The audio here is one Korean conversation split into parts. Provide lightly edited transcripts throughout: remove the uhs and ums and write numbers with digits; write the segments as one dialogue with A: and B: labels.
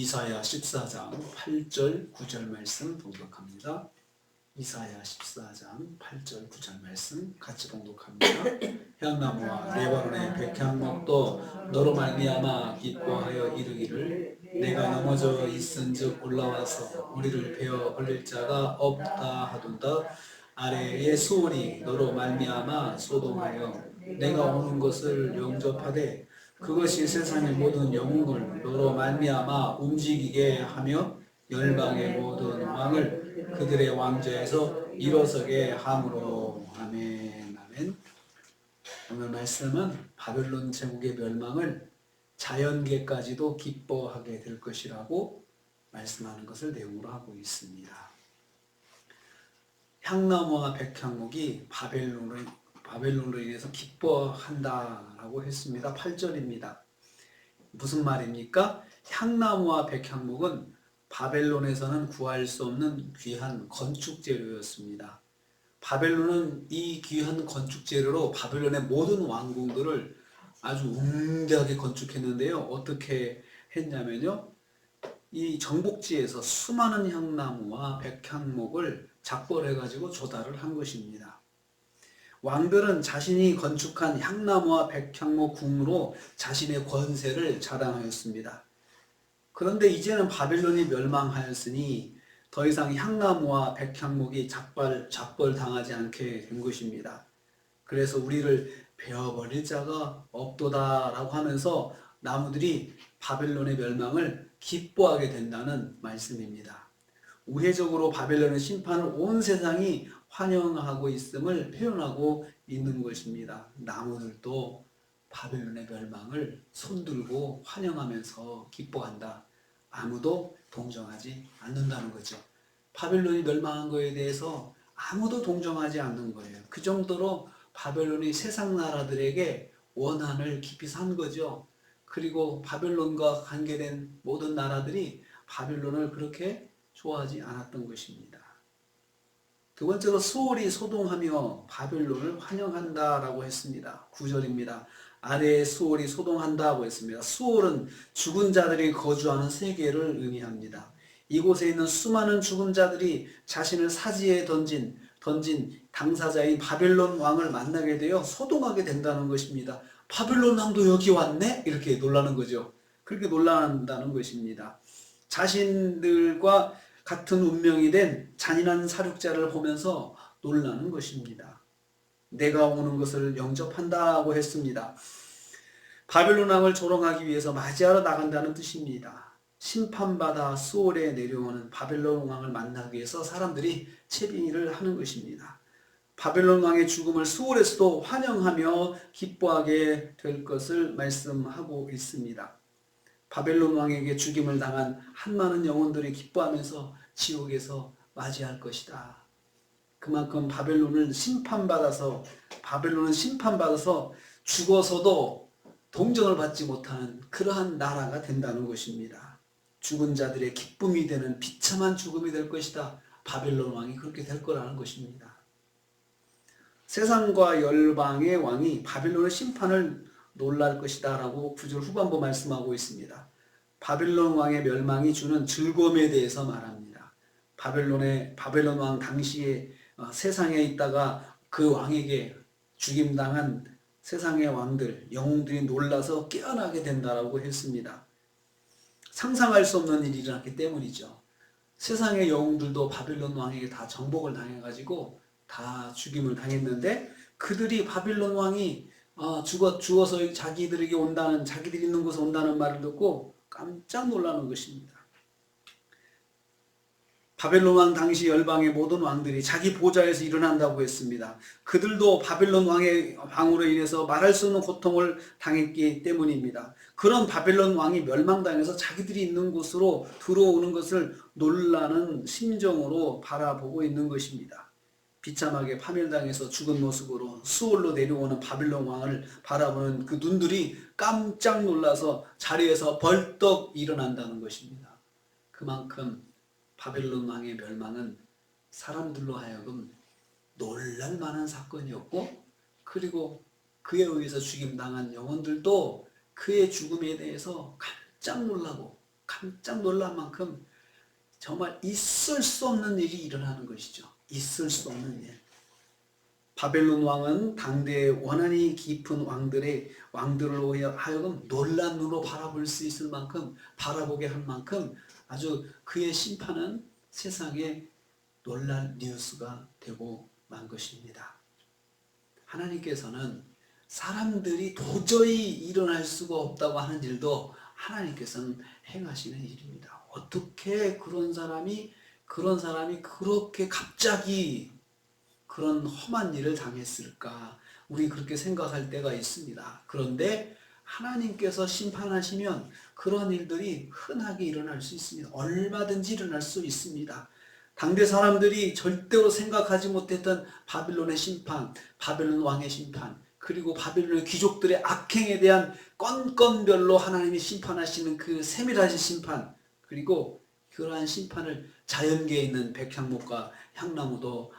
A: 이사야 14장 8절 9절 말씀 봉독합니다. 이사야 14장 8절 9절 말씀 같이 봉독합니다. 향나무와 레바논의 백향목도 너로 말미암아 기뻐하여 이르기를 내가 넘어져 있은즉 올라와서 우리를 베어 올릴 자가 없다 하도다. 아래의 수월이 너로 말미암아 소동하여 내가 오는 것을 영접하되 그것이 세상의 모든 영웅을 너로 말미암아 움직이게 하며 열방의 모든 왕을 그들의 왕좌에서 일어서게 함으로. 아멘. 아멘. 오늘 말씀은 바벨론 제국의 멸망을 자연계까지도 기뻐하게 될 것이라고 말씀하는 것을 내용으로 하고 있습니다. 향나무와 백향목이 바벨론으로 인해서 기뻐한다라고 했습니다. 8절입니다. 무슨 말입니까? 향나무와 백향목은 바벨론에서는 구할 수 없는 귀한 건축재료였습니다. 바벨론은 이 귀한 건축재료로 바벨론의 모든 왕궁들을 아주 웅대하게 건축했는데요. 어떻게 했냐면요. 이 정복지에서 수많은 향나무와 백향목을 작벌해가지고 조달을 한 것입니다. 왕들은 자신이 건축한 향나무와 백향목 궁으로 자신의 권세를 자랑하였습니다. 그런데 이제는 바벨론이 멸망하였으니 더 이상 향나무와 백향목이 작벌당하지 않게 된 것입니다. 그래서 우리를 베어버릴 자가 없도다라고 하면서 나무들이 바벨론의 멸망을 기뻐하게 된다는 말씀입니다. 우회적으로 바벨론의 심판을 온 세상이 환영하고 있음을 표현하고 있는 것입니다. 나무들도 바벨론의 멸망을 손들고 환영하면서 기뻐한다. 아무도 동정하지 않는다는 거죠. 바벨론이 멸망한 것에 대해서 아무도 동정하지 않는 거예요. 그 정도로 바벨론이 세상 나라들에게 원한을 깊이 산 거죠. 그리고 바벨론과 관계된 모든 나라들이 바벨론을 그렇게 좋아하지 않았던 것입니다. 두 번째로 수월이 소동하며 바벨론을 환영한다라고 했습니다. 9절입니다. 아래에 수월이 소동한다고 했습니다. 수월은 죽은 자들이 거주하는 세계를 의미합니다. 이곳에 있는 수많은 죽은 자들이 자신을 사지에 던진 당사자인 바벨론 왕을 만나게 되어 소동하게 된다는 것입니다. 바벨론 왕도 여기 왔네? 이렇게 놀라는 거죠. 그렇게 놀란다는 것입니다. 자신들과 같은 운명이 된 잔인한 사륙자를 보면서 놀라는 것입니다. 내가 오는 것을 영접한다고 했습니다. 바벨론 왕을 조롱하기 위해서 맞이하러 나간다는 뜻입니다. 심판받아 수월에 내려오는 바벨론 왕을 만나기 위해서 사람들이 채비를 하는 것입니다. 바벨론 왕의 죽음을 수월에서도 환영하며 기뻐하게 될 것을 말씀하고 있습니다. 바벨론 왕에게 죽임을 당한 한 많은 영혼들이 기뻐하면서 지옥에서 맞이할 것이다. 그만큼 바벨론은 심판받아서 죽어서도 동정을 받지 못하는 그러한 나라가 된다는 것입니다. 죽은 자들의 기쁨이 되는 비참한 죽음이 될 것이다. 바벨론 왕이 그렇게 될 거라는 것입니다. 세상과 열방의 왕이 바벨론의 심판을 놀랄 것이다 라고 9절 후반부 말씀하고 있습니다. 바벨론 왕의 멸망이 주는 즐거움에 대해서 말합니다. 바벨론 왕 당시에 세상에 있다가 그 왕에게 죽임당한 세상의 왕들, 영웅들이 놀라서 깨어나게 된다라고 했습니다. 상상할 수 없는 일이 일어났기 때문이죠. 세상의 영웅들도 바벨론 왕에게 다 정복을 당해가지고 다 죽임을 당했는데 그들이 바벨론 왕이 죽어서 자기들에게 자기들이 있는 곳에 온다는 말을 듣고 깜짝 놀라는 것입니다. 바벨론 왕 당시 열방의 모든 왕들이 자기 보좌에서 일어난다고 했습니다. 그들도 바벨론 왕의 방으로 인해서 말할 수 없는 고통을 당했기 때문입니다. 그런 바벨론 왕이 멸망당해서 자기들이 있는 곳으로 들어오는 것을 놀라는 심정으로 바라보고 있는 것입니다. 비참하게 파멸당해서 죽은 모습으로 수월로 내려오는 바벨론 왕을 바라보는 그 눈들이 깜짝 놀라서 자리에서 벌떡 일어난다는 것입니다. 그만큼 바벨론 왕의 멸망은 사람들로 하여금 놀랄 만한 사건이었고, 그리고 그에 의해서 죽임당한 영혼들도 그의 죽음에 대해서 깜짝 놀라고 깜짝 놀랄 만큼 정말 있을 수 없는 일이 일어나는 것이죠. 있을 수 없는 일. 바벨론 왕은 당대의 원한이 깊은 왕들로 하여금 놀란 눈으로 바라볼 수 있을 만큼, 바라보게 할 만큼 아주 그의 심판은 세상에 놀랄 뉴스가 되고 만 것입니다. 하나님께서는 사람들이 도저히 일어날 수가 없다고 하는 일도 하나님께서는 행하시는 일입니다. 어떻게 그런 사람이 그렇게 갑자기 그런 험한 일을 당했을까? 우리 그렇게 생각할 때가 있습니다. 그런데 하나님께서 심판하시면 그런 일들이 흔하게 일어날 수 있습니다. 얼마든지 일어날 수 있습니다. 당대 사람들이 절대로 생각하지 못했던 바빌론의 심판, 바빌론 왕의 심판, 그리고 바빌론의 귀족들의 악행에 대한 건건별로 하나님이 심판하시는 그 세밀하신 심판, 그리고 그러한 심판을 자연계에 있는 백향목과 향나무도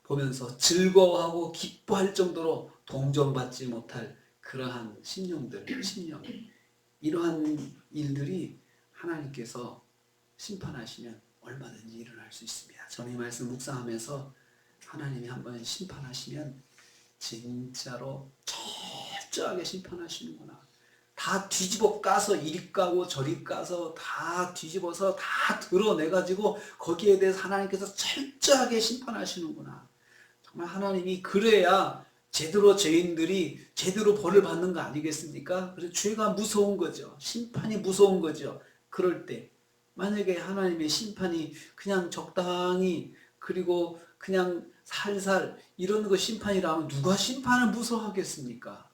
A: 보면서 즐거워하고 기뻐할 정도로 동정받지 못할 그러한 심령, 이러한 일들이 하나님께서 심판하시면 얼마든지 일어날 수 있습니다. 저는 이 말씀 묵상하면서 하나님이 한번 심판하시면 진짜로 철저하게 심판하시는구나. 다 뒤집어 까서 이리 까고 저리 까서 다 뒤집어서 다 드러내가지고 거기에 대해서 하나님께서 철저하게 심판하시는구나. 정말 하나님이 그래야 제대로 죄인들이 제대로 벌을 받는 거 아니겠습니까? 그래서 죄가 무서운 거죠. 심판이 무서운 거죠. 그럴 때 만약에 하나님의 심판이 그냥 적당히 그리고 그냥 살살 이런 거 심판이라면 누가 심판을 무서워하겠습니까?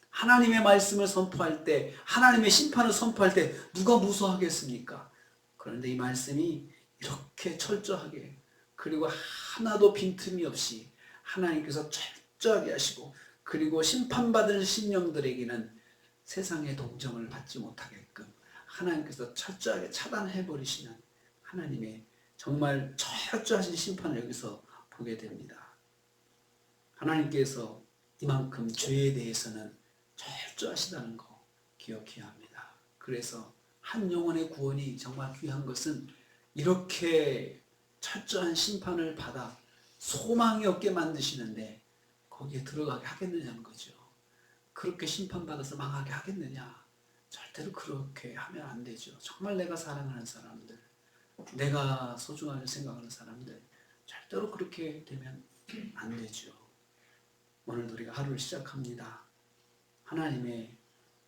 A: 하나님의 말씀을 선포할 때, 하나님의 심판을 선포할 때 누가 무서워하겠습니까? 그런데 이 말씀이 이렇게 철저하게 그리고 하나도 빈틈이 없이 하나님께서 철저하게 하시고 그리고 심판받을 심령들에게는 세상의 동정을 받지 못하게끔 하나님께서 철저하게 차단해버리시는 하나님의 정말 철저하신 심판을 여기서 보게 됩니다. 하나님께서 이만큼 죄에 대해서는 철저하시다는 거 기억해야 합니다. 그래서 한 영혼의 구원이 정말 귀한 것은 이렇게 철저한 심판을 받아 소망이 없게 만드시는데 거기에 들어가게 하겠느냐는 거죠. 그렇게 심판받아서 망하게 하겠느냐? 절대로 그렇게 하면 안 되죠. 정말 내가 사랑하는 사람들, 내가 소중하게 생각하는 사람들 절대로 그렇게 되면 안 되죠. 오늘도 우리가 하루를 시작합니다. 하나님의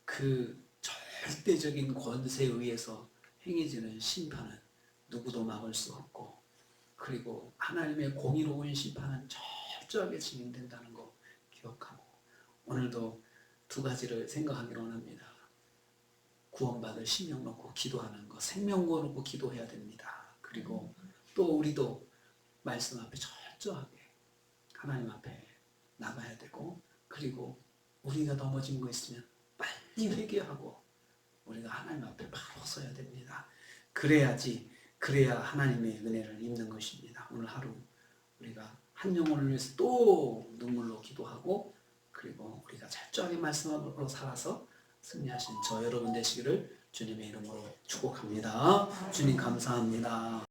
A: 그 절대적인 권세에 의해서 행해지는 심판은 누구도 막을 수 없고 그리고 하나님의 공의로운 심판은 철저하게 진행된다는 거 기억하고 오늘도 두 가지를 생각하기로 합니다. 구원받을 심령 놓고 기도하는 거, 생명 놓고 기도해야 됩니다. 그리고 또 우리도 말씀 앞에 철저하게 하나님 앞에 나가야 되고 그리고 우리가 넘어진 거 있으면 빨리 회개하고 우리가 하나님 앞에 바로 서야 됩니다. 그래야 하나님의 은혜를 입는 것입니다. 오늘 하루 우리가 한 영혼을 위해서 또 눈물로 기도하고 그리고 우리가 철저하게 말씀으로 살아서 승리하신 저 여러분 되시기를 주님의 이름으로 축복합니다. 주님 감사합니다.